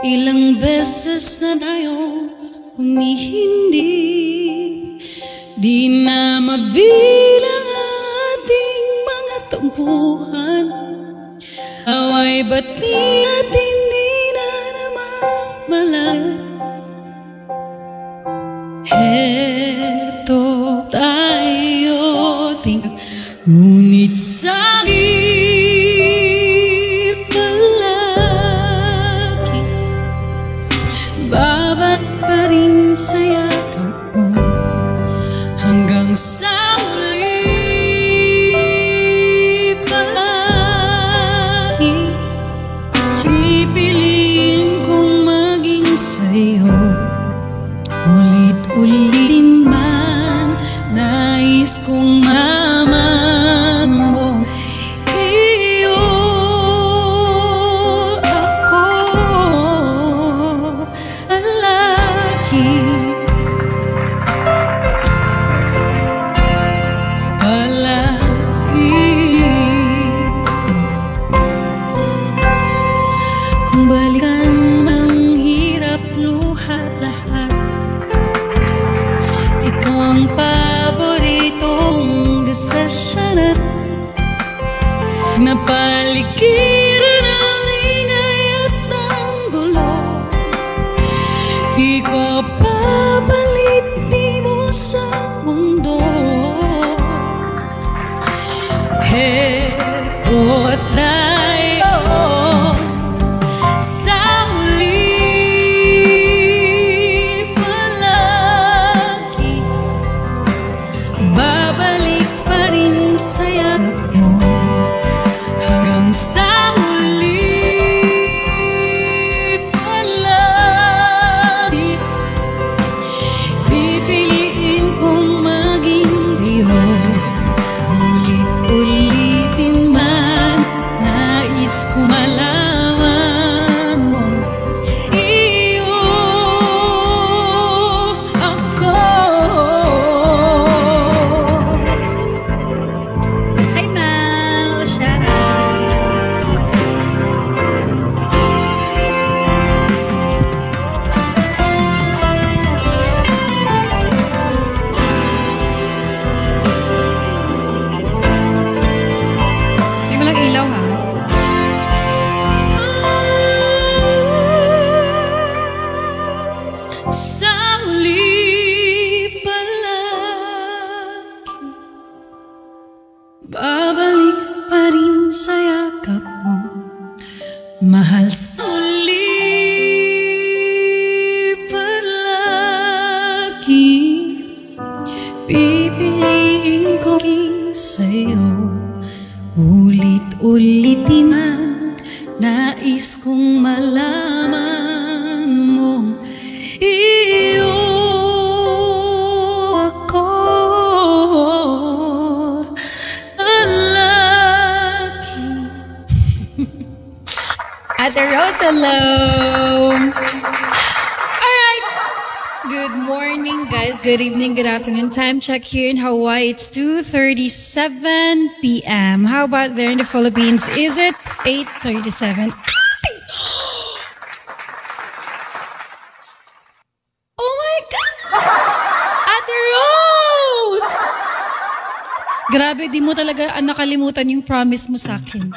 Ilang beses na tayo humihindi, di na mabilang ating mga tampuhan. Away ba't natin di na namamalayan? Heto tayo, ngunit sabi palagi babalik pa rin sa yakap mo hanggang sa huli. Palagi pipiliin kong maging sa'yo, ulit-ulitin man nais kong malaman mo. Iyo ako palagi, palagi. Kung balikan ang hirap, luhat lahat, ikaw ang paboritong desisyon at napaligiran ang ingay at ang gulo. Ikaw papalit di mo sa mundo. Heto at tayo sa babalik pa rin sa yakap mo hanggang sa huli. Palagi pipiliin kong maging sa'yo, ulit-ulitin man nais ko malaman mo. Iyo ako. Ilaw ha. Sa huli palagi babalik pa rin sa yakap mo, mahal. Sa huli palagi pipiliin ko sa'yo, ulit-ulitin ang nais kong malaman mo. Iyo ako palagi. Ate Rose, hello! Alright, good morning guys, good evening, good afternoon. Time check here in Hawaii, it's 2:37 p.m. How about there in the Philippines? Is it 8:37? Oh my God! Ate Rose! Grabe, di mo talaga nakalimutan yung promise mo sa akin.